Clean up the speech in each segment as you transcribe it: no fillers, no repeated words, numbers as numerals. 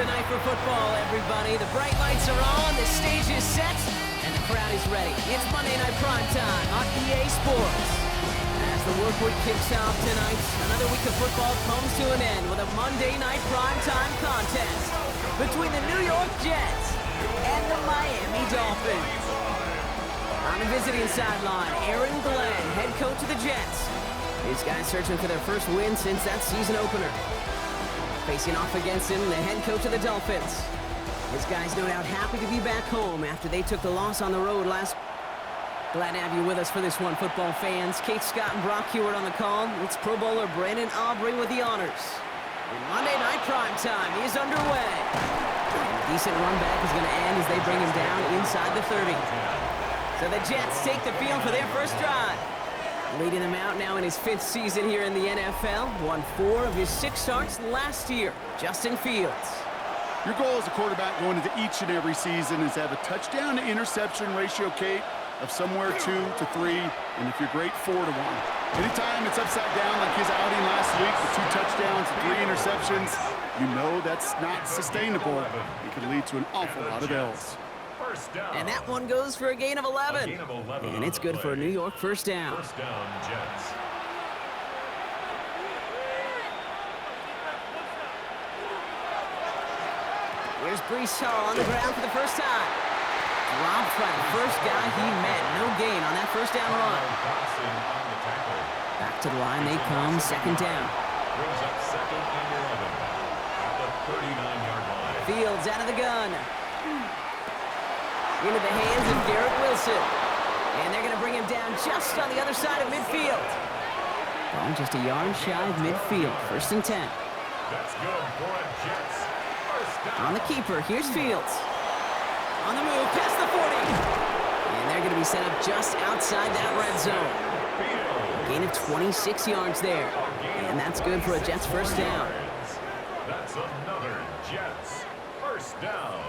Thursday night for football, everybody. The bright lights are on, the stage is set, and the crowd is ready. It's Monday Night Primetime on EA Sports. As the work week kicks off tonight, another week of football comes to an end with a Monday Night Primetime contest between the New York Jets and the Miami Dolphins. On the visiting sideline, Aaron Glenn, head coach of the Jets. These guys searching for their first win since that season opener. Facing off against him, the head coach of the Dolphins. His guys no doubt happy to be back home after they took the loss on the road last. Glad to have you with us for this one, football fans. Kate Scott and Brock Hewitt on the call. It's Pro Bowler Brandon Aubrey with the honors. And Monday Night Primetime is underway. And a decent run back is going to end as they bring him down inside the 30. So the Jets take the field for their first drive. Leading him out now in his 5th season here in the NFL. Won 4 of his 6 starts last year. Justin Fields. Your goal as a quarterback going into each and every season is to have a touchdown-to-interception ratio, Kate, of somewhere 2 to 3, and if you're great, 4 to 1. Anytime it's upside down like his outing last week with 2 touchdowns and 3 interceptions, you know that's not sustainable. It can lead to an awful lot of L's. And that one goes for a gain of 11. And it's good for a New York first down. First down, Jets. Here's Breece Hall on the ground for the first time. Dropped by the first guy he met. No gain on that first down run. Back to the line they come, second down. Brings up second and 11 at the 39-yard line. Fields out of the gun. Into the hands of Garrett Wilson. And they're going to bring him down just on the other side of midfield. Ball just a yard shy of midfield. First and 10. That's good for a Jets. First down. On the keeper, here's Fields. On the move, past the 40. And they're going to be set up just outside that red zone. Gain of 26 yards there. And that's good for a Jets first down. That's another Jets first down.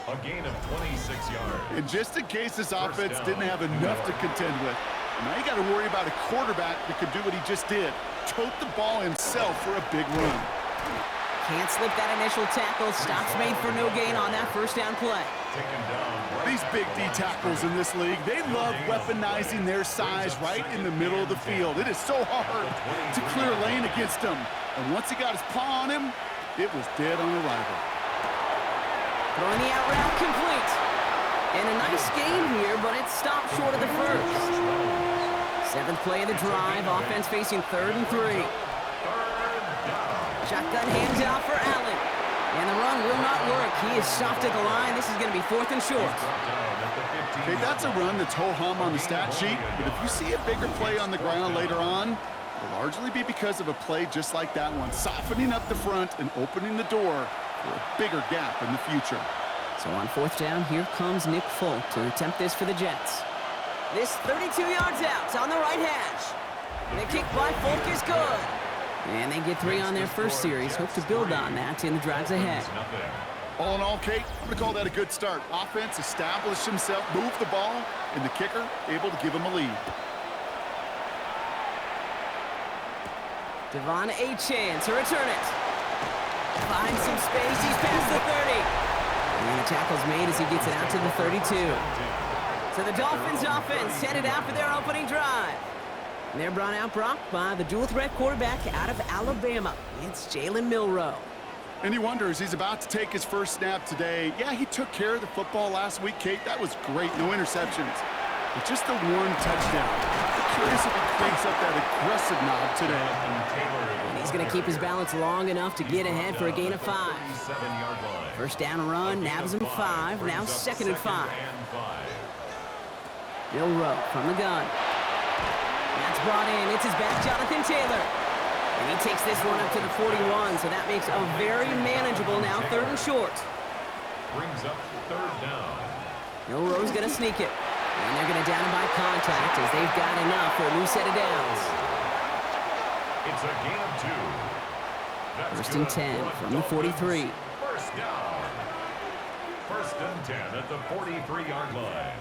A gain of 26 yards. And just in case this offense didn't have enough to contend with, now you got to worry about a quarterback that could do what he just did. Tote the ball himself for a big run. Can't slip that initial tackle. Stops made for no gain on that first down play. These big D tackles in this league, they love weaponizing their size right in the middle of the field. It is so hard to clear a lane against him. And once he got his paw on him, it was dead on arrival. Throwing the out route complete. And a nice game here, but it stopped short of the first. 7th play of the drive. Offense facing 3rd and 3. Shotgun hands out for Allen. And the run will not work. He is stopped at the line. This is going to be 4th and short. Okay, that's a run that's ho-hum on the stat sheet. But if you see a bigger play on the ground later on, it'll largely be because of a play just like that one. Softening up the front and opening the door for a bigger gap in the future. So on 4th down, here comes Nick Folk to attempt this for the Jets. This 32 yards out on the right hash. The kick by Folk is good. And they get 3 on their first series. Hope to build on that in the drives ahead. All in all, Kate, I'm going to call that a good start. Offense established himself, moved the ball, and the kicker able to give him a lead. Devon Achane to return it. Finds some space. He's past the 30. And the tackle's made as he gets it out to the 32. So the Dolphins offense headed out for their opening drive. And they're brought out, Brock, by the dual-threat quarterback out of Alabama. It's Jalen Milroe. And he wonders, he's about to take his first snap today. Yeah, he took care of the football last week, Kate. That was great. No interceptions. But just the 1 touchdown. I'm curious if he cranks up that aggressive knob today. And he's going to keep his balance long enough to get ahead for a gain of 5. First down run, nabs him 5. Now 2nd and 5. Milroe from the gun. That's brought in. It's his back, Jonathan Taylor. And he takes this one up to the 41, so that makes a very manageable now 3rd and short. Brings up 3rd down. Milroe's going to sneak it. And they're going to down him by contact as they've got enough for a new set of downs. It's a gain of 2. That's 1st and 10 from the 43. First down. 1st and 10 at the 43-yard line.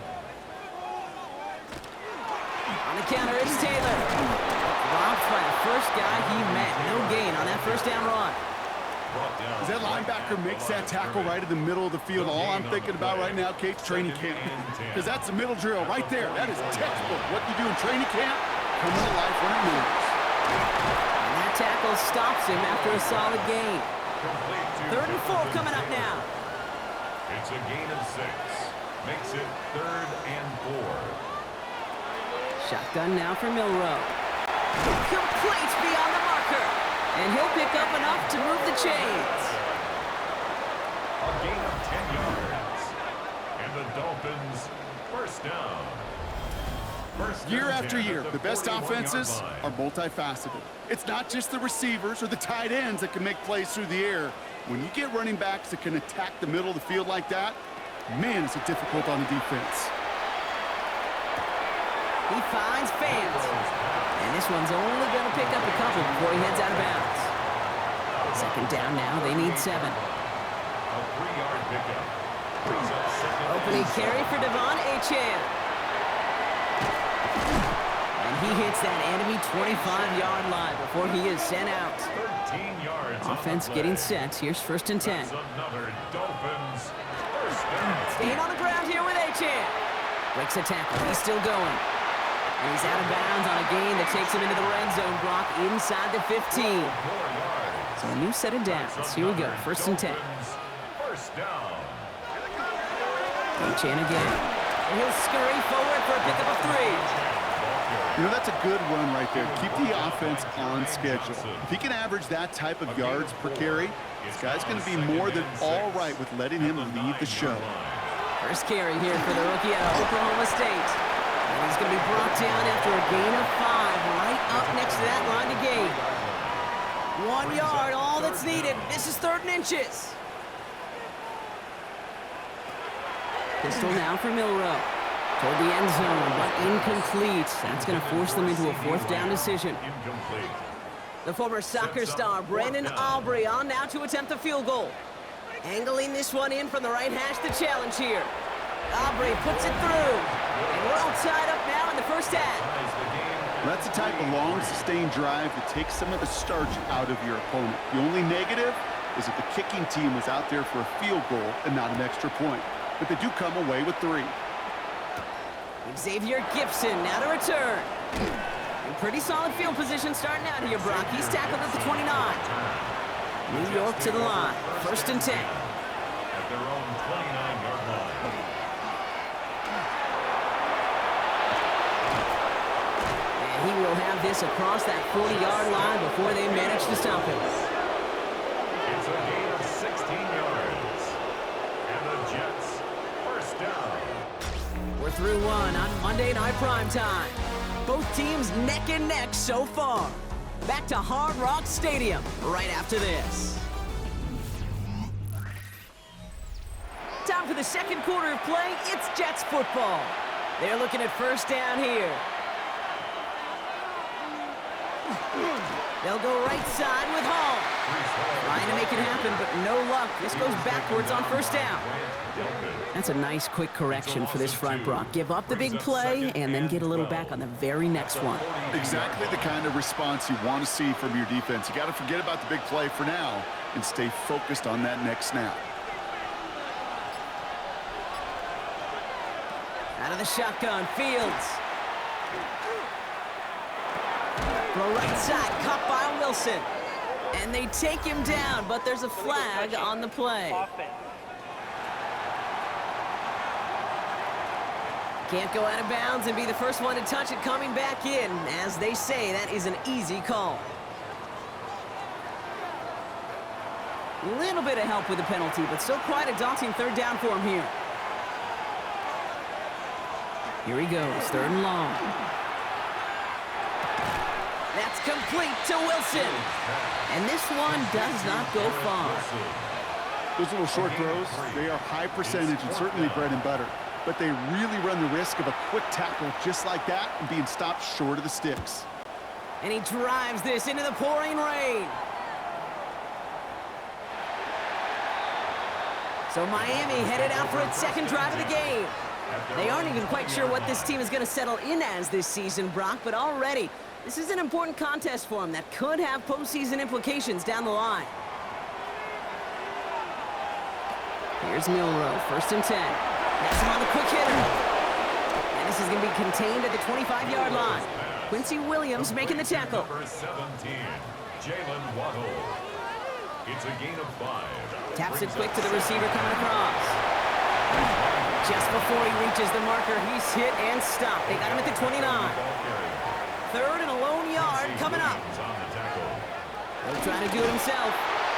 On the counter, it's Taylor. Dropped by the first guy he met. No gain on that first down run. brought down. As that linebacker makes that tackle right in the middle of the field, all I'm thinking about right now, Kate, training camp. Because that's the middle drill right there. That is textbook. What you do in training camp, coming to life when it matters. And that tackle stops him after a solid gain. 3rd and 4 coming up now. It's a gain of 6. Makes it 3rd and 4. Shotgun now for Milrow. Complete beyond the marker. And he'll pick up enough to move the chains. A gain of 10 yards. And the Dolphins, first down. Year after year, the best offenses are multifaceted. It's not just the receivers or the tight ends that can make plays through the air. When you get running backs that can attack the middle of the field like that, man, is it difficult on the defense. He finds fans. And this one's only going to pick up a couple before he heads out of bounds. 2nd down now. They need 7. A 3-yard pickup. Brings up 2nd. Opening carry for Devon Achane. And he hits that enemy 25-yard line before he is sent out. 13 yards. Offense getting set. Here's 1st and 10. That's another Dolphins first down. Staying on the ground here with Achane. Breaks a tackle. He's still going. And he's out of bounds on a gain that takes him into the red zone, Brock, inside the 15. 4 yards. So a new set of downs. Here we go. 1st and 10. First down. Achane again. And he'll scurry forward for a pickup of 3. You know, that's a good run right there. Keep the offense on schedule. If he can average that type of yards per carry, this guy's going to be more than all right with letting him lead the show. First carry here for the rookie out of Oklahoma State. And he's going to be brought down after a gain of 5, right up next to that line to gain. 1 yard, all that's needed. This is 3rd and inches. Pistol now for Milrow. Toward the end zone, but incomplete. That's going to force them into a 4th down decision. Incomplete. The former soccer star, Brandon Aubrey, on now to attempt the field goal. Angling this one in from the right hash, the challenge here. Aubrey puts it through. And we're all tied up now in the 1st half. That's the type of long, sustained drive that takes some of the starch out of your opponent. The only negative is that the kicking team was out there for a field goal and not an extra point. But they do come away with 3. Xavier Gipson now to return. In pretty solid field position starting out here, Brock. He's tackled at the 29. New York to the line. 1st and 10. At their own 29-yard line. And he will have this across that 40-yard line before they manage to stop him. It's a gain of 16 yards. And the Jets, first down. We're through one on Monday Night Primetime. Both teams neck and neck so far. Back to Hard Rock Stadium right after this. Time for the 2nd quarter of play. It's Jets football. They're looking at 1st down here. They'll go right side with Hall. Trying to make it happen, but no luck. This goes backwards on 1st down. That's a nice quick correction for this front, Brock. Give up the big play and then get a little back on the very next one. Exactly the kind of response you want to see from your defense. You got to forget about the big play for now and stay focused on that next snap. Out of the shotgun, Fields. Throw right side, caught by Wilson. And they take him down, but there's a flag on the play. Can't go out of bounds and be the first one to touch it coming back in. As they say, that is an easy call. A little bit of help with the penalty, but still quite a daunting 3rd down for him here. Here he goes, 3rd and long. That's complete to Wilson. And this one does not go far. Those little short throws, they are high percentage and certainly bread and butter. But they really run the risk of a quick tackle just like that and being stopped short of the sticks. And he drives this into the pouring rain. So Miami headed out for its 2nd drive of the game. They aren't even quite sure what this team is going to settle in as this season, Brock, but already this is an important contest for them that could have postseason implications down the line. Here's Milroe, 1st and 10. That's him on the quick hitter. And this is going to be contained at the 25-yard line. Quincy Williams making the tackle. Number 17, Jalen Waddle. It's a gain of 5. Taps it quick to the receiver coming across. Just before he reaches the marker, he's hit and stopped. They got him at the 29. 3rd and a lone yard coming up. He'll try to do it himself.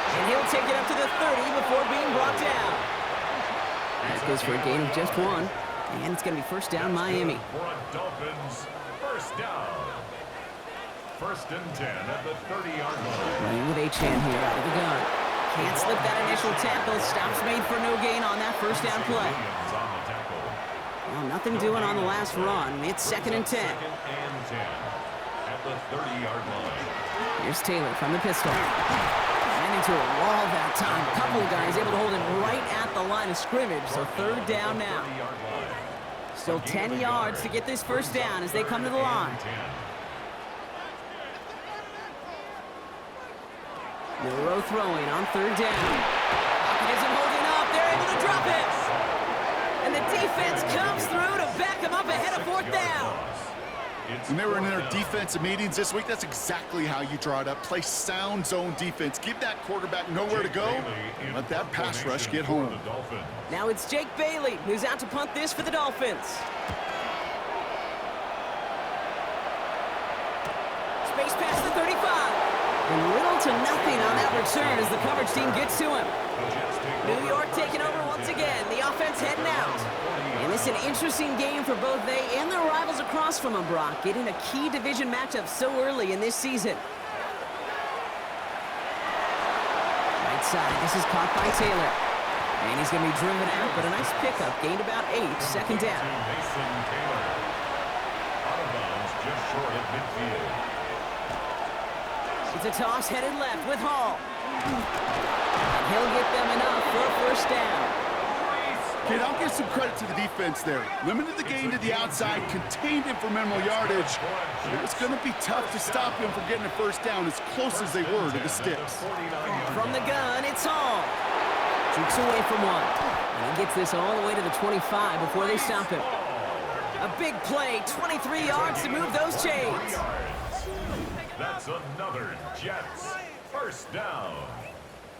And he'll take it up to the 30 before being brought down. That goes for a gain of just 1. And it's going to be 1st down Miami. For a Dolphins, 1st down. 1st and 10 at the 30-yard line. Running with Achane here out of the gun. Can't slip that initial tackle. Stops made for no gain on that 1st down play. Well, nothing doing on the last run. It's 2nd and 10. 2nd and 10 at the 30-yard line. Here's Taylor from the pistol. Ran into a wall that time. A couple of guys able to hold him right at the line of scrimmage. So 3rd down now. Still 10 yards to get this 1st down as they come to the line. Milroe throwing on 3rd down. Pocket isn't holding up. They're able to drop it. And the defense comes through to back him up ahead of 4th down. When they were in their defensive meetings this week, that's exactly how you draw it up. Play sound zone defense. Give that quarterback nowhere to go. And let that pass rush get home. Now it's Jake Bailey who's out to punt this for the Dolphins. Space past the 35. And little to nothing on that return as the coverage team gets to him. New York taking over once again. The offense heading out. And this is an interesting game for both they and their rivals across from them, Brock, getting a key division matchup so early in this season. Right side, this is caught by Taylor. And he's going to be driven out, but a nice pickup. Gained about 8, 2nd down. Mason Taylor. Out of bounds, just short of midfield. It's a toss headed left with Hall. And he'll get them enough for a 1st down. Kid, I'll give some credit to the defense there. Limited the gain to the outside, contained him for minimal yardage. It was going to be tough to stop him from getting a 1st down as close as they were to the sticks. From the gun, it's Hall. Jukes away from one. And he gets this all the way to the 25 before they stop him. A big play, 23 yards to move those chains. That's another Jets. 1st down.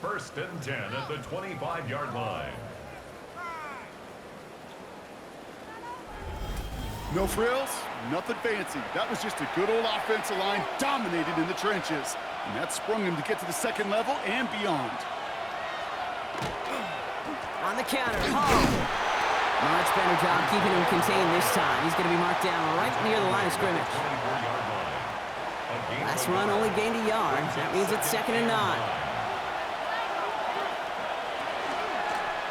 1st and 10 at the 25-yard line. No frills, nothing fancy. That was just a good old offensive line dominated in the trenches. And that sprung him to get to the 2nd level and beyond. On the counter, Hall. Much better job keeping him contained this time. He's going to be marked down right near the line of scrimmage. Last run only gained a yard. That means it's 2nd and 9.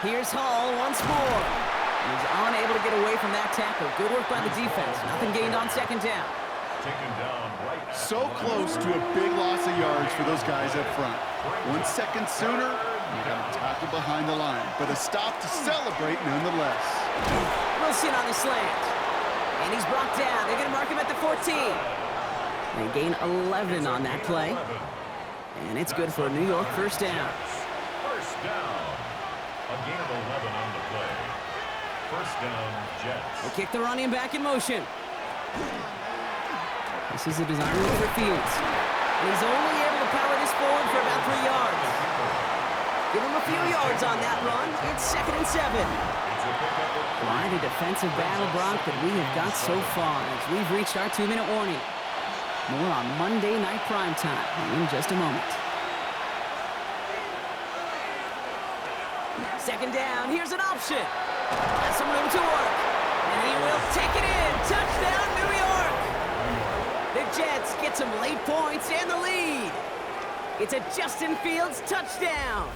Here's Hall once more. He's unable to get away from that tackle. Good work by the defense. Nothing gained on 2nd down. So close to a big loss of yards for those guys up front. 1 second sooner, you got a tackle behind the line. But a stop to celebrate nonetheless. Wilson on the slant. And he's brought down. They're going to mark him at the 14. They gain 11 on that play. And it's good for a New York 1st down. 1st down. A gain of 11 on the play. 1st down, Jets. They kick the running back in motion. This is a design look for Fields. And he's only able to power this forward for about 3 yards. Give him a few yards on that run. It's 2nd and 7. Quite a defensive battle, Brock, that we have got so far as we've reached our 2-minute warning. More on Monday Night Primetime in just a moment. 2nd down, here's an option. Has some room to work. And he will take it in. Touchdown, New York. The Jets get some late points and the lead. It's a Justin Fields touchdown.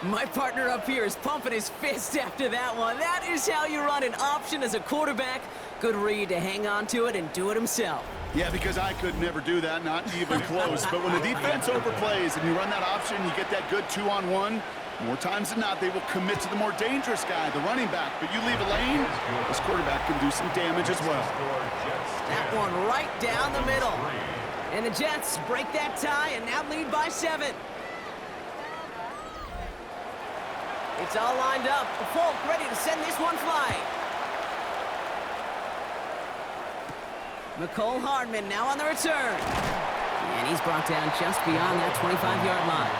My partner up here is pumping his fist after that one. That is how you run an option as a quarterback. Good read to hang on to it and do it himself. Yeah, because I could never do that, not even close. But when the defense overplays and you run that option, you get that good 2-on-1, more times than not, they will commit to the more dangerous guy, the running back. But you leave a lane, this quarterback can do some damage as well. That one right down the middle. And the Jets break that tie and now lead by 7. It's all lined up. Folk ready to send this one flying. McCole Hardman now on the return. And he's brought down just beyond that 25-yard line.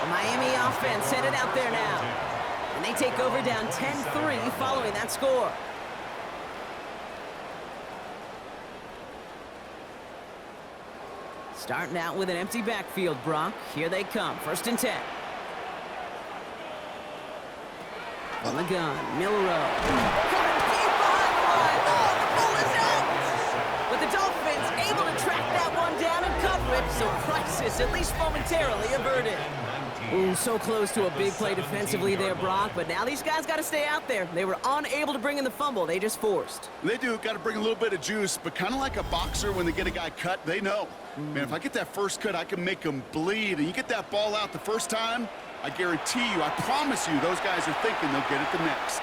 The Miami offense headed out there now. And they take over down 10-3 following that score. Starting out with an empty backfield, Brock. Here they come. 1st and 10. On the gun, Milrow. Coming deep behind the line. Oh, the ball is out! But the Dolphins able to track that one down and cover it, so crisis at least momentarily averted. Ooh, so close to a big play defensively there, Brock, but now these guys got to stay out there. They were unable to bring in the fumble. They just forced. They do. Got to bring a little bit of juice, but kind of like a boxer when they get a guy cut, they know. Man, if I get that first cut, I can make them bleed. And you get that ball out the first time, I guarantee you, I promise you, those guys are thinking they'll get it the next.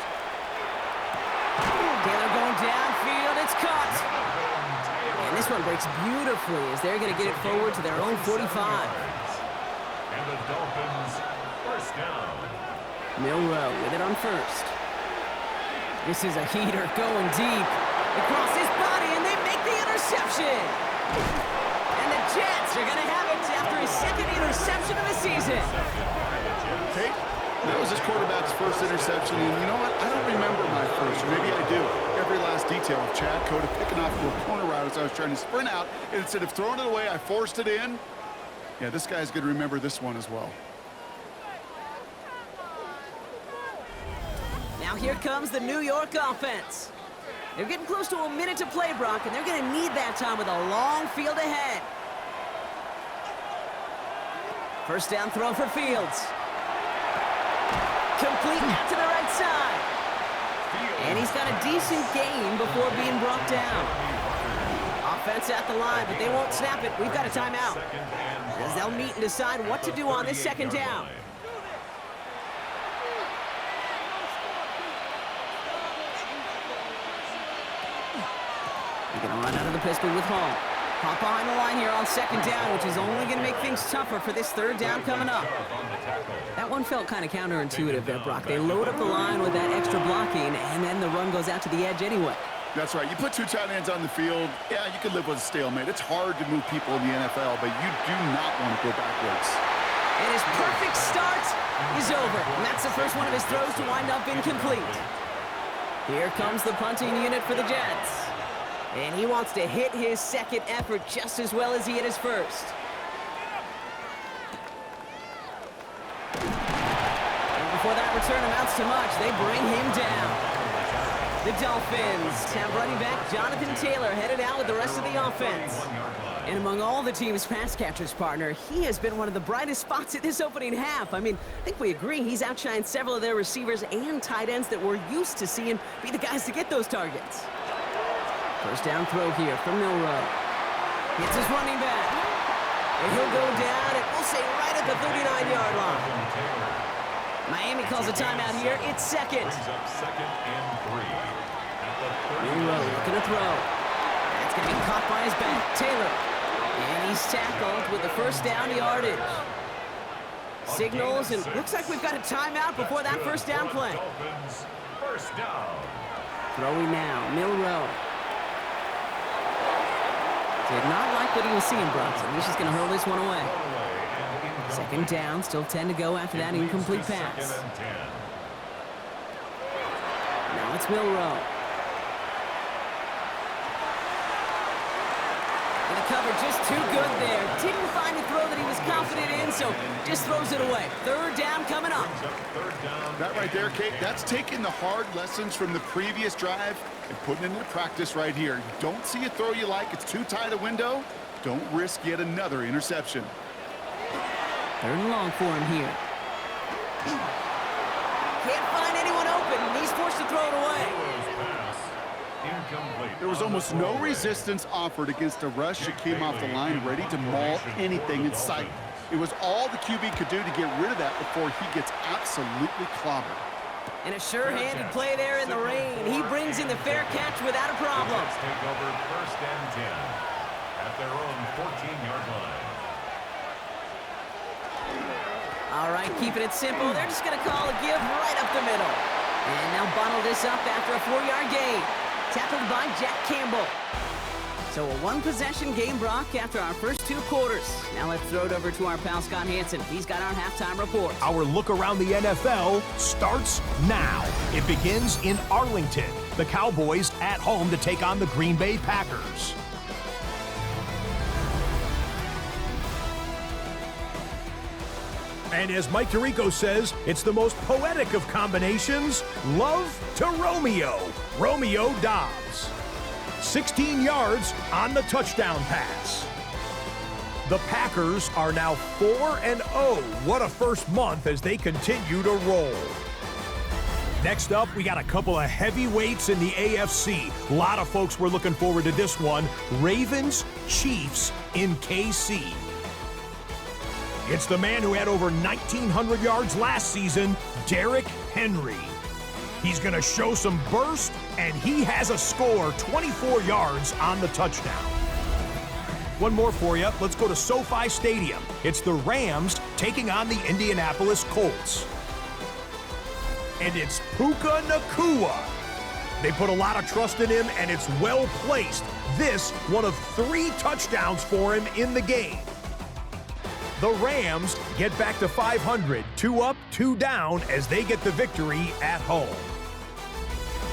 Taylor going downfield. It's caught. And this one breaks beautifully as they're going to get it forward to their own 45. And the Dolphins, 1st down. Milrow with it on 1st. This is a heater going deep. Across his body, and they make the interception. And the Jets are going to have it after his 2nd interception of the season. Hey, that was his quarterback's first interception, and you know what? I don't remember my first, or maybe I do. Every last detail of Chad Cota picking off a corner route as I was trying to sprint out, and instead of throwing it away, I forced it in. Yeah, this guy's going to remember this one as well. Now here comes the New York offense. They're getting close to a minute to play, Brock, and they're going to need that time with a long field ahead. 1st down throw for Fields. Complete out to the right side. And he's got a decent gain before being brought down. Offense at the line, but they won't snap it. We've got a timeout. As they'll meet and decide what to do on this 2nd down. They're going to run out of the pistol with Hall. Hop behind the line here on 2nd down, which is only going to make things tougher for this 3rd down coming up. That one felt kind of counterintuitive there, Brock. They load up the line with that extra blocking, and then the run goes out to the edge anyway. That's right. You put 2 tight ends on the field, yeah, you can live with a stalemate. It's hard to move people in the NFL, but you do not want to go backwards. And his perfect start is over. And that's the first one of his throws to wind up incomplete. Here comes the punting unit for the Jets. And he wants to hit his 2nd effort just as well as he hit his 1st. And before that return amounts to much, they bring him down. The Dolphins have running back Jonathan Taylor headed out with the rest of the offense. And among all the team's pass catchers, partner, he has been one of the brightest spots at this opening half. I mean, I think we agree he's outshined several of their receivers and tight ends that we're used to seeing be the guys to get those targets. 1st down throw here from Milrow. Hits his running back. And he'll go down, and we'll say right at the 39-yard line. Miami calls a timeout here. It's 2nd. Milrow looking to throw. That's going to be caught by his back. Taylor. And he's tackled with the 1st down yardage. Signals, and looks like we've got a timeout before that 1st down play. Throwing now, Milrow. Did not like what he was seeing, Brock, so he's just going to hurl this one away. 2nd down, still 10 to go after that incomplete pass. Now it's Milrow. And the cover just too good there. Didn't find a throw that he was confident in, so just throws it away. 3rd down coming up. That right there, Kate, that's taking the hard lessons from the previous drive and putting it into practice right here. You don't see a throw you like, it's too tight a window, don't risk yet another interception. 3rd and long for him here. Can't find anyone open, and he's forced to throw it away. There was almost no resistance offered against a rush that came off the line ready to maul anything in sight. It was all the QB could do to get rid of that before he gets absolutely clobbered. And a sure-handed play there in the rain. He brings in the fair catch without a problem. Take over 1st and 10 at their own 14-yard line. All right, keeping it simple. They're just going to call a give right up the middle. And now bundle this up after a 4-yard gain. Tackled by Jack Campbell. So a one-possession game, Brock, after our first 2 quarters. Now let's throw it over to our pal Scott Hansen. He's got our halftime report. Our look around the NFL starts now. It begins in Arlington. The Cowboys at home to take on the Green Bay Packers. And as Mike Tirico says, it's the most poetic of combinations, love to Romeo. Romeo Dobbs. 16 yards on the touchdown pass. The Packers are now 4-0. What a first month as they continue to roll. Next up, we got a couple of heavyweights in the AFC. A lot of folks were looking forward to this one. Ravens, Chiefs in KC. It's the man who had over 1,900 yards last season, Derrick Henry. He's going to show some burst, and he has a score, 24 yards on the touchdown. One more for you. Let's go to SoFi Stadium. It's the Rams taking on the Indianapolis Colts. And it's Puka Nacua. They put a lot of trust in him, and it's well placed. This, one of 3 touchdowns for him in the game. The Rams get back to 500, 2 up, 2 down as they get the victory at home.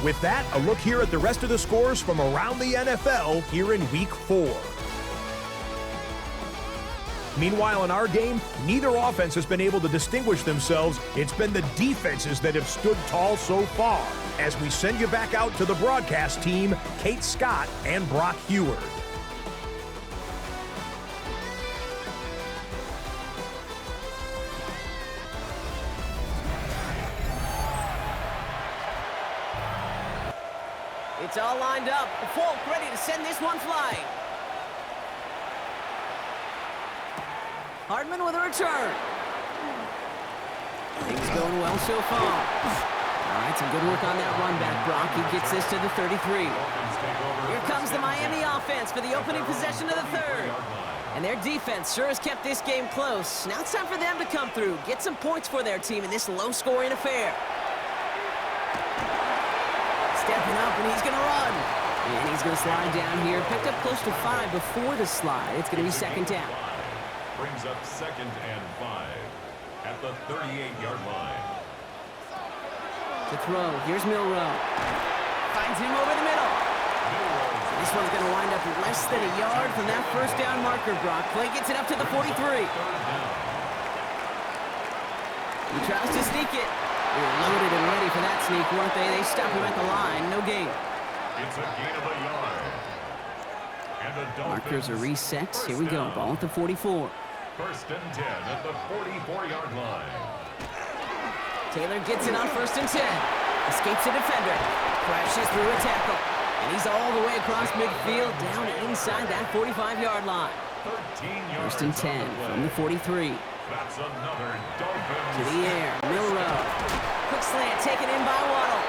With that, a look here at the rest of the scores from around the NFL here in Week 4. Meanwhile, in our game, neither offense has been able to distinguish themselves. It's been the defenses that have stood tall so far. As we send you back out to the broadcast team, Kate Scott and Brock Heward. It's all lined up. Folk ready to send this one flying. Hardman with a return. Things going well so far. All right, some good work on that run back, Brock. He gets this to the 33. Here comes the Miami offense for the opening possession of the 3rd. And their defense sure has kept this game close. Now it's time for them to come through, get some points for their team in this low-scoring affair. Stepping up, and he's going to run. And he's going to slide down here. Picked up close to 5 before the slide. It's going to be 2nd down. Brings up 2nd and 5 at the 38-yard line. To throw, here's Milrow. Finds him over the middle. This one's going to wind up less than a yard from that first down marker, Brock. Clay gets it up to the 43. He tries to sneak it. They were loaded and ready for that sneak, weren't they? They stop him at the line. No gain. It's a gain of a yard. And the Markers are reset. Here we go. Ball at the 44. 1st and 10 at the 44-yard line. Taylor gets it on 1st and 10. Escapes a defender. Crashes through a tackle. And he's all the way across midfield, down inside that 45-yard line. 13 yards 1st and 10 from the 43. That's another Dolphins. To the air, Milrow. Quick slant taken in by Waddle.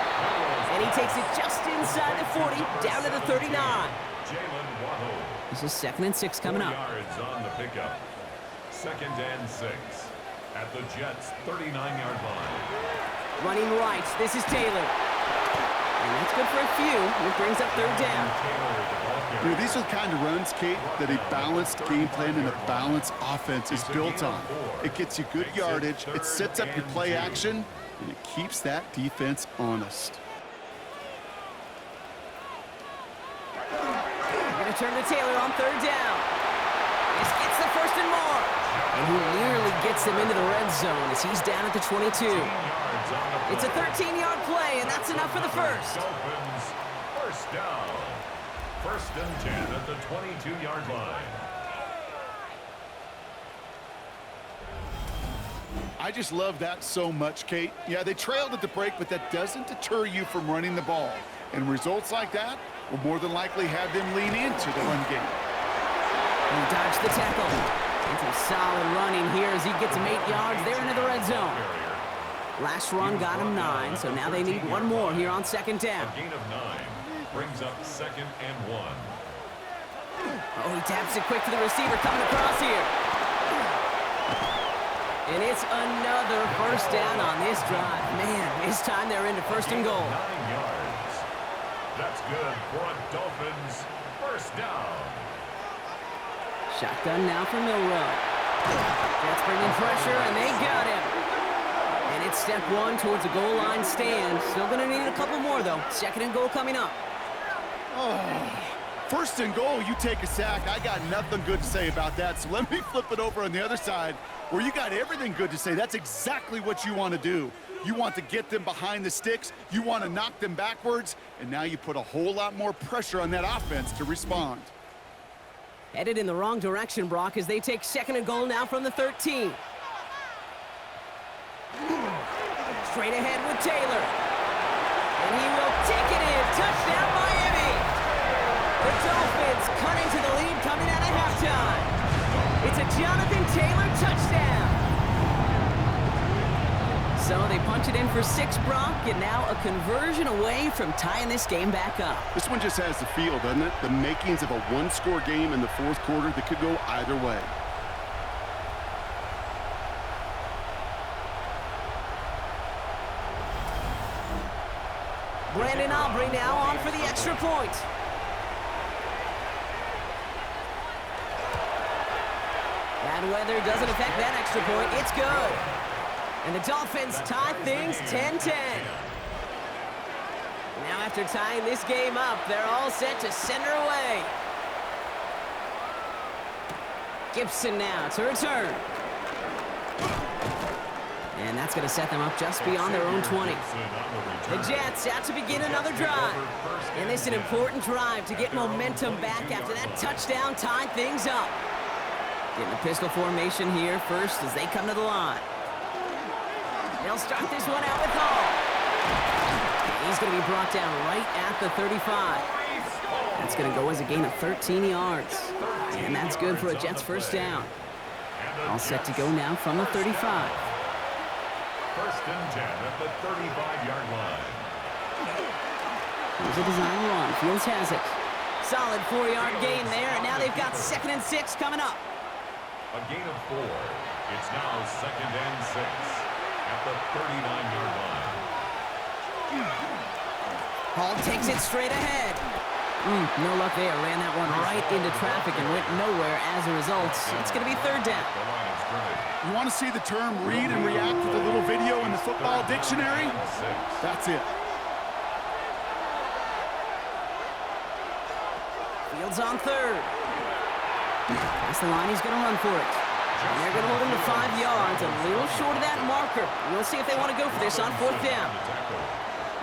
And he takes it just inside the 40, down to the 39. Jalen Waddle. This is 2nd and 6 coming up. Yards on the pickup. 2nd and 6 at the Jets' 39-yard line. Running right, this is Taylor. And that's good for a few. It brings up 3rd down. You know, these are the kind of runs, Kate, that a balanced game plan and a balanced offense is built on. It gets you good yardage, it sets up your play action, and it keeps that defense honest. Going to turn to Taylor on 3rd down. This gets the 1st and more. And he nearly gets them into the red zone as he's down at the 22. It's a 13-yard play, and that's enough for the 1st. Dolphins, 1st down. 1st and 10 at the 22-yard line. I just love that so much, Kate. Yeah, they trailed at the break, but that doesn't deter you from running the ball. And results like that will more than likely have them lean into the run game. He dodged the tackle. It's a solid running here as he gets him 8 yards there into the red zone. Last run got him 9, so now they need one more here on 2nd down. A gain of 9 brings up 2nd and 1. Oh, he taps it quick to the receiver coming across here. And it's another first down on this drive. Man, this time they're into first and goal. 9 yards. That's good for a Dolphins first down. Shotgun now for Milrow. Jets bringing pressure, and they got him. And it's step one towards a goal line stand. Still going to need a couple more, though. Second and goal coming up. Oh, first and goal, you take a sack. I got nothing good to say about that. So let me flip it over on the other side where you got everything good to say. That's exactly what you want to do. You want to get them behind the sticks. You want to knock them backwards. And now you put a whole lot more pressure on that offense to respond. Headed in the wrong direction, Brock, as they take second and goal now from the 13. Straight ahead with Taylor. And he will take it in. Touchdown, Miami. The Dolphins cutting to the lead coming out of halftime. It's a Jonathan Taylor touchdown. So they punch it in for 6, Brock, and now a conversion away from tying this game back up. This one just has the feel, doesn't it? The makings of a one-score game in the fourth quarter that could go either way. Brandon Aubrey now on for the extra point. Bad weather doesn't affect that extra point. It's good. And the Dolphins tie things 10-10. Now after tying this game up, they're all set to send her away. Gibson now to return. And that's going to set them up just beyond their own 20. The Jets out to begin another drive. And this is an important drive to get momentum back after that touchdown tied things up. Getting the pistol formation here first as they come to the line. They'll start this one out with Hall. He's going to be brought down right at the 35. That's going to go as a gain of 13 yards. And that's good for a Jets first down. All set to go now from the 35. First and 10 at the 35-yard line. Here's a design run. Fields has it. Solid 4-yard gain there, and now they've got 2nd and 6 coming up. A gain of 4. It's now 2nd and 6 at the 39-yard line. Hall takes it straight ahead. No luck there. Ran that one right into traffic and went nowhere as a result. It's going to be 3rd down. You want to see the term read and react to the little video in the football dictionary? That's it. Fields on 3rd. That's the line. He's going to run for it. And they're going to hold him to 5 yards, a little short of that marker. We'll see if they want to go for this on 4th down.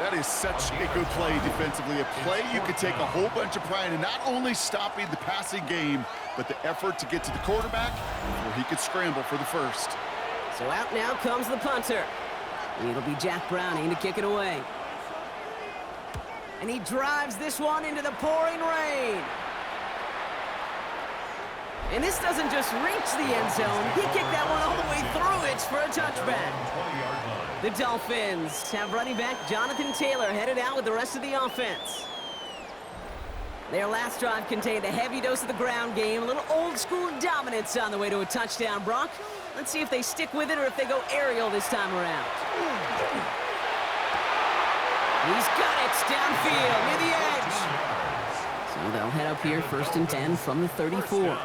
That is such a good play defensively. A play you could take a whole bunch of pride in not only stopping the passing game, but the effort to get to the quarterback before he could scramble for the first. So out now comes the punter. It'll be Jack Browning to kick it away. And he drives this one into the pouring rain. And this doesn't just reach the end zone. He kicked that one all the way through it for a touchback. The Dolphins have running back Jonathan Taylor headed out with the rest of the offense. Their last drive contained a heavy dose of the ground game, a little old-school dominance on the way to a touchdown. Brock, let's see if they stick with it or if they go aerial this time around. He's got it downfield near the edge. So they'll head up here 1st and 10 from the 34.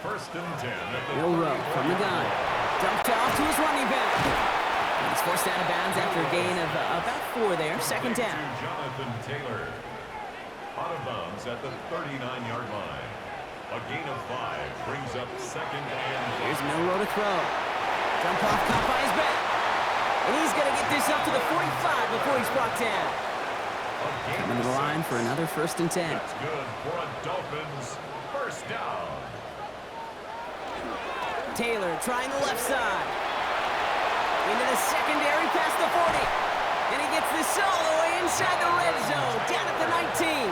First and 10 at the Milrow from the gun. Dumped off to his running back. And he's forced out of bounds after a gain of about 4 there. 2nd down. Jonathan Taylor. Out of bounds at the 39-yard line. A gain of 5 brings up 2nd and 5. Here's Milrow to throw. Dump off caught by his back. And he's going to get this up to the 45 before he's brought down. Coming to the line for another 1st and 10. That's good for a Dolphins first down. Taylor trying the left side. Into the secondary past the 40. And he gets this all the way inside the red zone, down at the 19.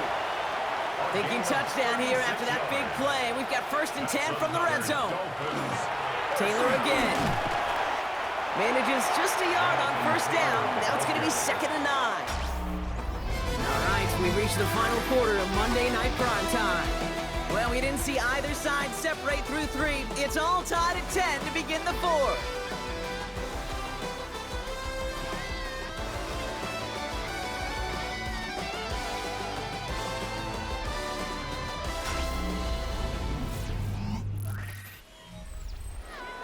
Thinking touchdown here after that big play. We've got 1st and 10 from the red zone. Taylor again. Manages just a yard on 1st down. Now it's going to be 2nd and 9. All right, we've reached the final quarter of Monday Night Primetime. Well, we didn't see either side separate through 3. It's all tied at 10 to begin the 4th.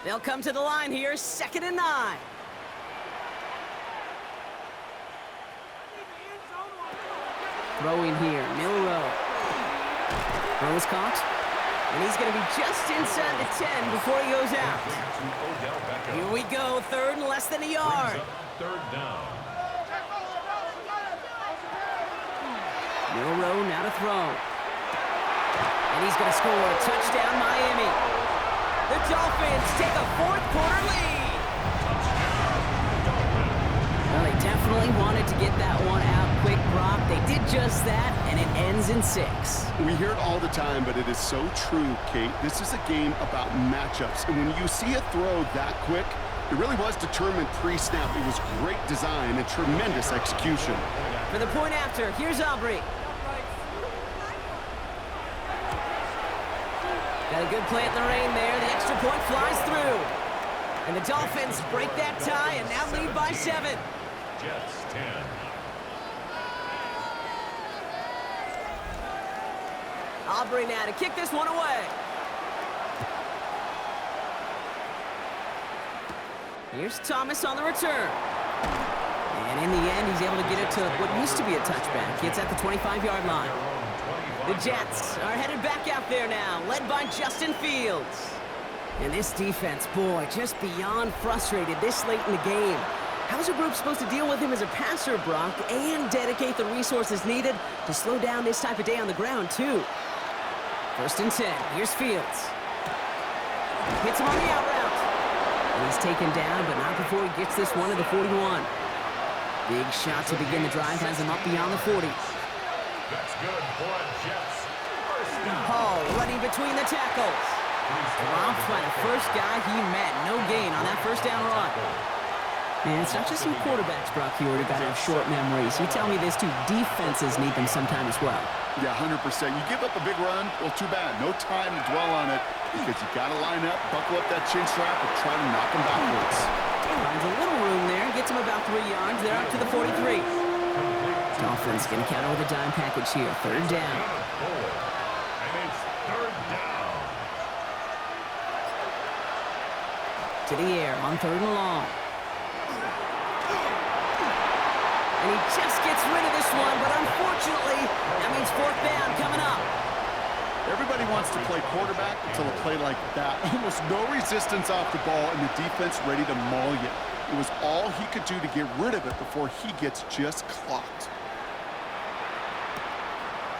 They'll come to the line here, 2nd and 9. Throwing here, Milroe. Throws caught. And he's going to be just inside the 10 before he goes out. Here we go, 3rd and less than a yard. 3rd down. Milroe now to throw. And he's going to score. Touchdown, Miami. The Dolphins take a 4th quarter lead. Well, they definitely wanted to get that one out quick, Brock. They did just that, and it ends in 6. We hear it all the time, but it is so true, Kate. This is a game about matchups. And when you see a throw that quick, it really was determined pre-snap. It was great design and tremendous execution. For the point after, here's Aubrey. Got a good play in the rain there. The extra point flies through. And the Dolphins break that tie and now lead by 7. Jets 10. Aubrey now to kick this one away. Here's Thomas on the return. And in the end, he's able to get it to what used to be a touchback. It's at the 25-yard line. The Jets are headed back out there now, led by Justin Fields. And this defense, boy, just beyond frustrated this late in the game. How's a group supposed to deal with him as a passer, Brock, and dedicate the resources needed to slow down this type of day on the ground, too? 1st and 10. Here's Fields. Hits him on the out route. And he's taken down, but not before he gets this one to the 41. Big shot to begin the drive has him up beyond the 40. That's good for Jets. 1st down. Hall running between the tackles. Dropped by the first guy he met. No gain on that 1st down run. And it's not just some quarterbacks, Brock, you already got to have short memories. You tell me this too, defenses need them sometime as well. Yeah, 100%. You give up a big run, well, too bad. No time to dwell on it because you got to line up, buckle up that chin strap, and try to knock them backwards. Finds a little room there, gets him about 3 yards. They're up to the 43. Dolphins going to counter with a dime package here. 3rd down. And it's 3rd down. To the air on 3rd and long. And he just gets rid of this one, but unfortunately, that means 4th down coming up. Everybody wants to play quarterback until a play like that. Almost no resistance off the ball and the defense ready to maul you. It was all he could do to get rid of it before he gets just clocked.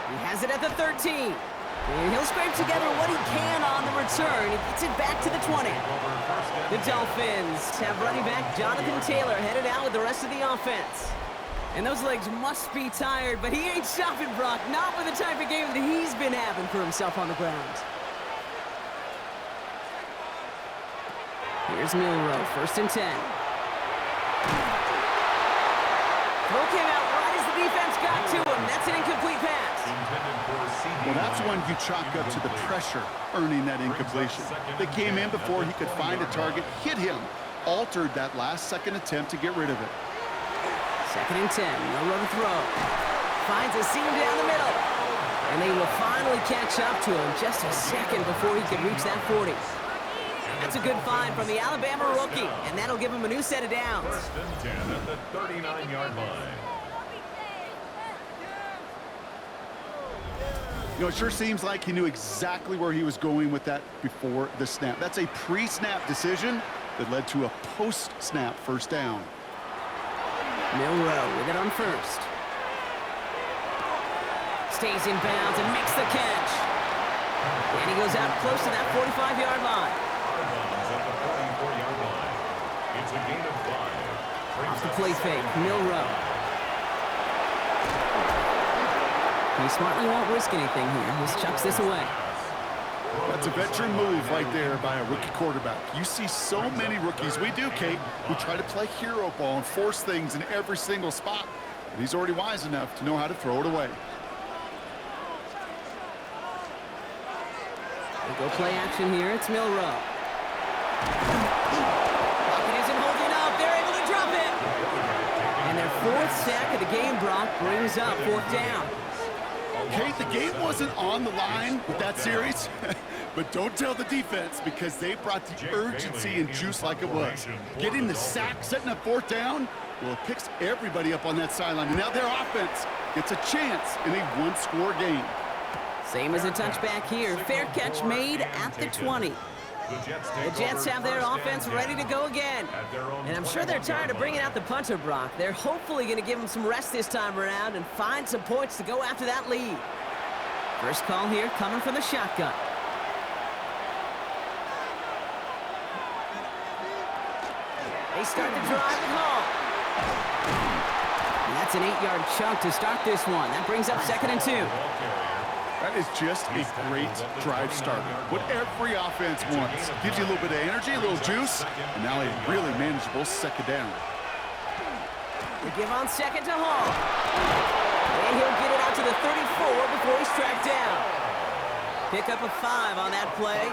He has it at the 13. And he'll scrape together what he can on the return. He gets it back to the 20. The Dolphins have running back Jonathan Taylor headed out with the rest of the offense. And those legs must be tired, but he ain't stopping, Brock. Not with the type of game that he's been having for himself on the ground. Here's Milroe, 1st and 10. Throw came out right as the defense got to him. That's an incomplete pass. Well, that's when you chalk up to the pressure earning that incompletion. They came in before he could find a target, hit him, altered that last-second attempt to get rid of it. 2nd and 10, Milroe to throw. Finds a seam down the middle. And they will finally catch up to him just a second before he can reach that 40. That's a good find from the Alabama rookie, and that'll give him a new set of downs. 1st and 10 at the 39-yard line. You know, it sure seems like he knew exactly where he was going with that before the snap. That's a pre-snap decision that led to a post-snap 1st down. Milroe with it on 1st. Stays in bounds and makes the catch. And he goes out close to that 45-yard line. Dolphins at the 44-yard line. It's a gain of 5. Off the play fake, Milroe. He smartly won't risk anything here. Just chucks this away. That's a veteran move right there by a rookie quarterback. You see so many rookies, we do, Kate, who try to play hero ball and force things in every single spot. But he's already wise enough to know how to throw it away. Go play action here. It's Milrow. Pocket isn't holding up. They're able to drop it. And their 4th sack of the game, Brock, brings up 4th down. Kate, the game wasn't on the line with that series, but don't tell the defense because they brought the urgency and juice like it was. Getting the sack, setting up 4th down, well, it picks everybody up on that sideline. And now their offense gets a chance in a 1-score game. Same as a touchback here. Fair catch made at the 20. The Jets have their offense ready to go again. And I'm sure they're tired of bringing out the punter, Brock. They're hopefully going to give them some rest this time around and find some points to go after that lead. First call here coming from the shotgun. They start the drive with Hall. And that's an 8-yard chunk to start this one. That brings up 2nd and 2. That is just a great drive starter. What every offense wants. Gives you a little bit of energy, a little juice, and now a really manageable 2nd down. They give on 2nd to Hall. And he'll get it out to the 34 before he's tracked down. Pick up a 5 on that play,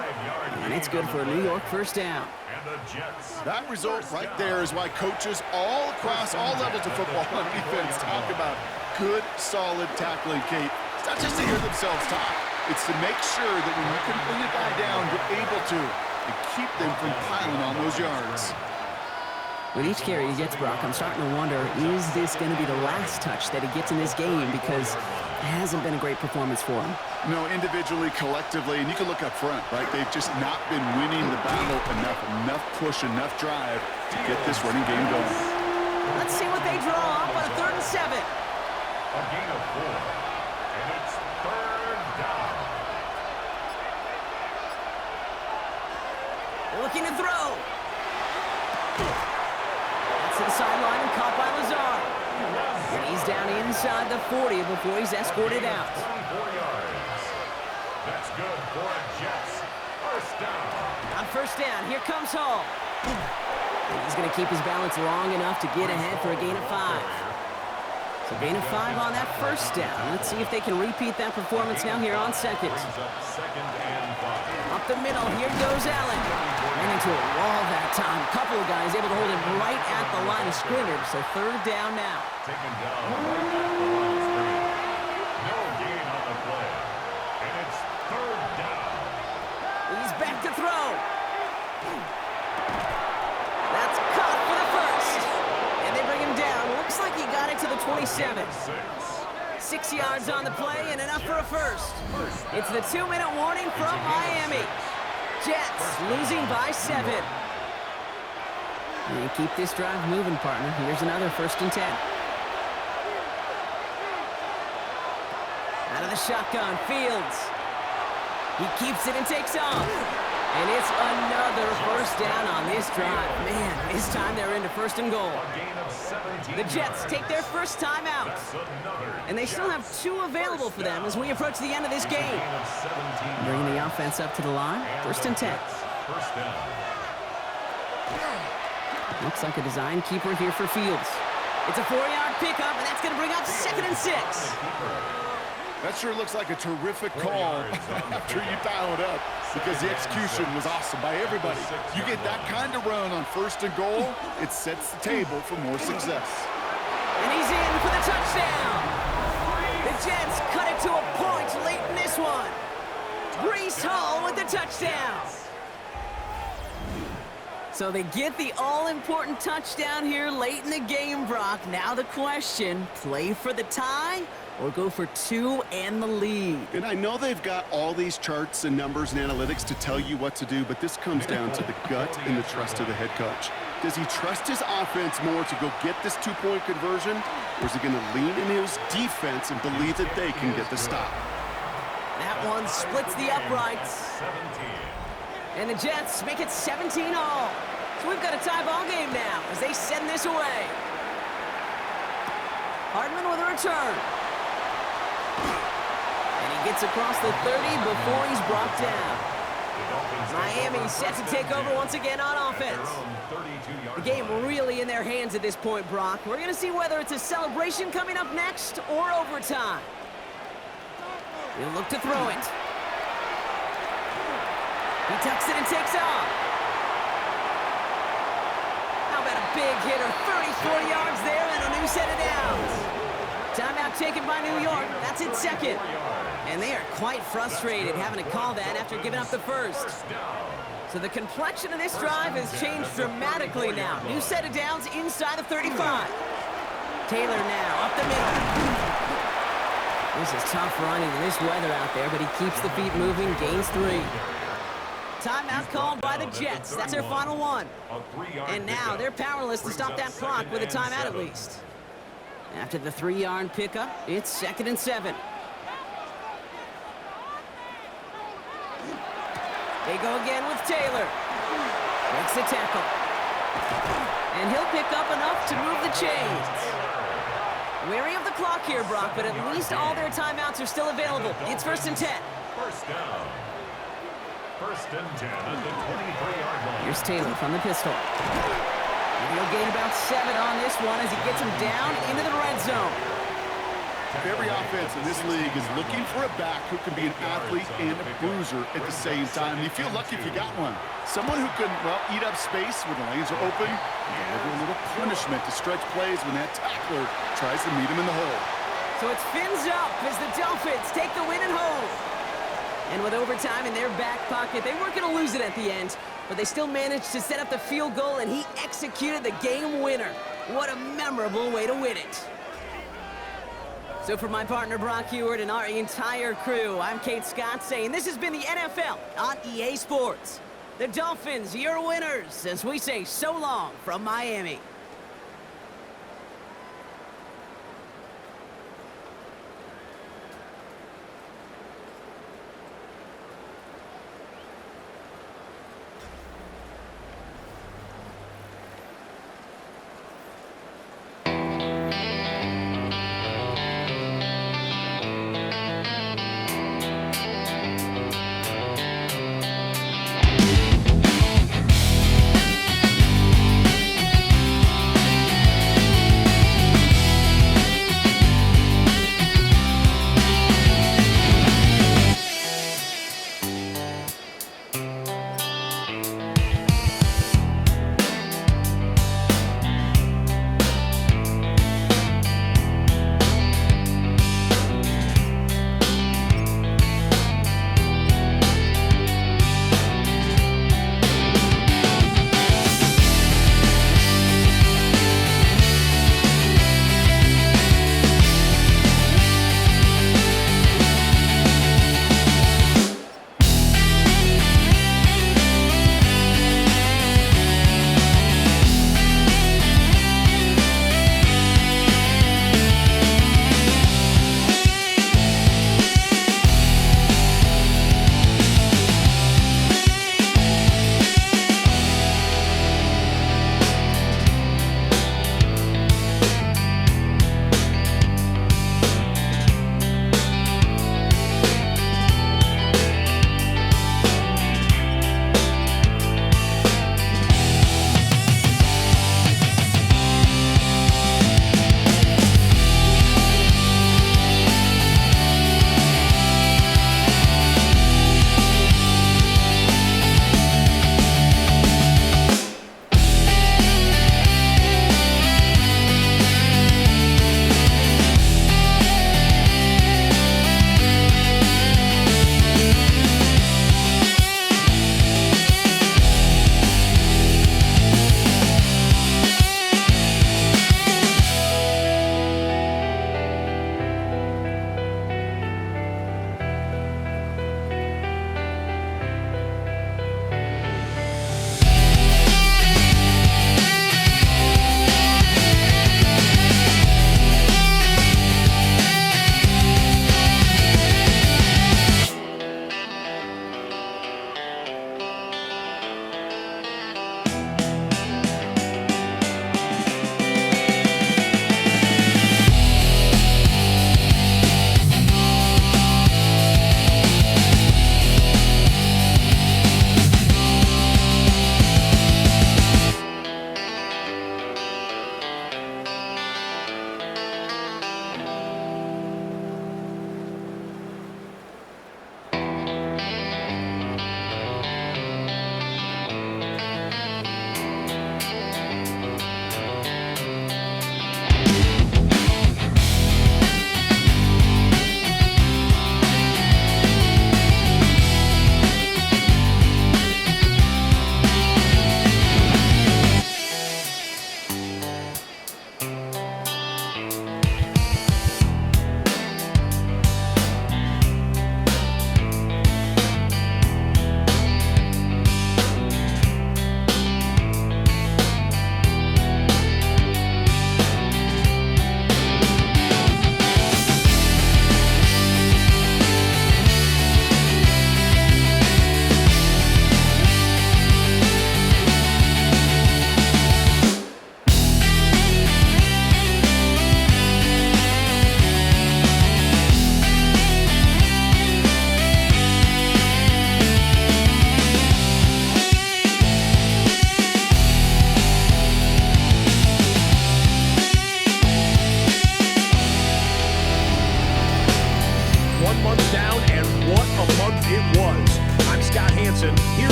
and it's good for a New York 1st down. That result right there is why coaches all across all levels of football and defense talk about good, solid tackling, Kate. It's not just to hear themselves talk. It's to make sure that when you can bring a guy down, you're able to and keep them from piling on those yards. With each carry he gets, Brock, I'm starting to wonder, is this going to be the last touch that he gets in this game? Because it hasn't been a great performance for him. No, individually, collectively, and you can look up front, right? They've just not been winning the battle enough push, enough drive to get this running game going. Let's see what they draw up on 3rd and 7. A gain of 4, and it's 3rd down. Looking to throw. That's to the sideline and caught by Lazard. And he's down inside the 40 before he's escorted out. 24 yards. That's good for a Jets 1st down. On 1st down, here comes Hall. He's going to keep his balance long enough to get ahead for a gain of 5. So gain of 5 on that 1st down. Let's see if they can repeat that performance now here on 2nd. Up the middle, here goes Allen. Ran into a wall that time. A couple of guys able to hold him right at the line of scrimmage. So 3rd down now. Taken down right at the line of scrimmage. No gain on the play. And it's 3rd down. He's back to throw. That's caught for the 1st. And they bring him down. Looks like he got it to the 27. 6 yards on the play and enough for a 1st. It's the 2-minute warning from Miami. Jets losing by 7. And keep this drive moving, partner. Here's another 1st and 10. Out of the shotgun, Fields. He keeps it and takes off. And it's another 1st down on this drive. Man, this time they're into 1st and goal. The Jets take their 1st time out. And they still have 2 available for them as we approach the end of this game. Bringing the offense up to the line. 1st and 10. Looks like a design keeper here for Fields. It's a 4-yard pickup, and that's going to bring up 2nd and 6. That sure looks like a terrific call after you dial it up because the execution was awesome by everybody. You get that kind of run on 1st and goal, it sets the table for more success. And he's in for the touchdown. The Jets cut it to a point late in this one. Breece Hall with the touchdown. So they get the all-important touchdown here late in the game, Brock. Now the question, play for the tie or go for 2 and the lead? And I know they've got all these charts and numbers and analytics to tell you what to do, but this comes down to the gut and the trust of the head coach. Does he trust his offense more to go get this 2-point conversion, or is he going to lean in his defense and believe that they can get the stop? That one splits the uprights. And the Jets make it 17-all. So we've got a tie ball game now as they send this away. Hardman with a return. And he gets across the 30 before he's brought down. Miami set to take over once again on offense. The game really in their hands at this point, Brock. We're going to see whether it's a celebration coming up next or overtime. He'll look to throw it. He tucks it and takes off. How about a big hitter? 34 yards there and a new set of downs. Timeout taken by New York. That's its second. And they are quite frustrated having to call that after giving up the first. So the complexion of this drive has changed dramatically now. New set of downs inside the 35. Taylor now up the middle. This is tough running in this weather out there, but he keeps the feet moving, gains 3. Timeout called by the Jets. That's their final one. And now they're powerless to stop that clock with a timeout at least. After the 3-yard pickup, it's 2nd and 7. They go again with Taylor. Makes the tackle. And he'll pick up enough to move the chains. Wary of the clock here, Brock, but at least all their timeouts are still available. It's 1st and 10. First down. 1st and 10 at the 23-yard line. Here's Taylor from the pistol. And he'll gain about 7 on this one as he gets him down into the red zone. Every offense in this league is looking for a back who can be an athlete and a bruiser at the same time. You feel lucky if you got one. Someone who can, well, eat up space when the lanes are open and deliver a little punishment to stretch plays when that tackler tries to meet him in the hole. So it's fins up as the Dolphins take the win at home. And with overtime in their back pocket, they weren't going to lose it at the end, but they still managed to set up the field goal, and he executed the game winner. What a memorable way to win it. So for my partner Brock Heward and our entire crew, I'm Kate Scott saying this has been the NFL on EA Sports. The Dolphins, your winners, as we say so long from Miami.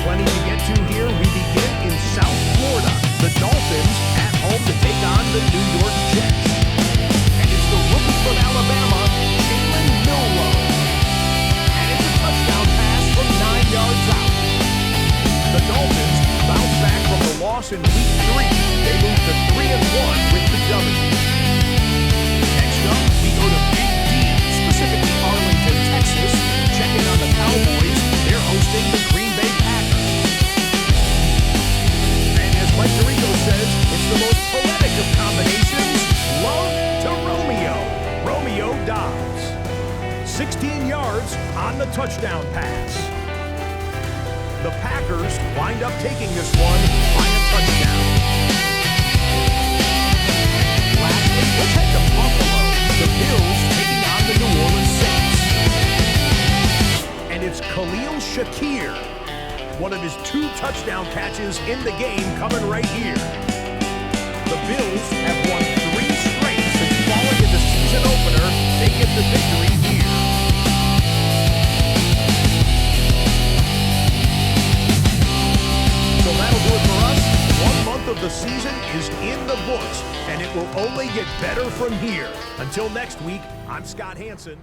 Plenty to get to here. We begin in South Florida. The Dolphins at home to take on the New York Jets. And it's the rookie from Alabama, Jalen Milroe. And it's a touchdown pass from 9 yards out. The Dolphins bounce back from the loss in Week 3. They move to 3-1 with the W. Next up, we go to Big D, specifically Arlington, Texas. Checking on the Cowboys. They're hosting the Green Bay Packers. And as Mike Tirico says, it's the most poetic of combinations. Love to Romeo. Romeo Dobbs. 16 yards on the touchdown pass. The Packers wind up taking this one by a touchdown. Lastly, let's head to Buffalo. The Bills taking on the New Orleans Saints. And it's Khalil Shakir. One of his 2 touchdown catches in the game coming right here. The Bills have won 3 straight since falling in the season opener. They get the victory here. So that'll do it for us. 1 month of the season is in the books, and it will only get better from here. Until next week, I'm Scott Hansen.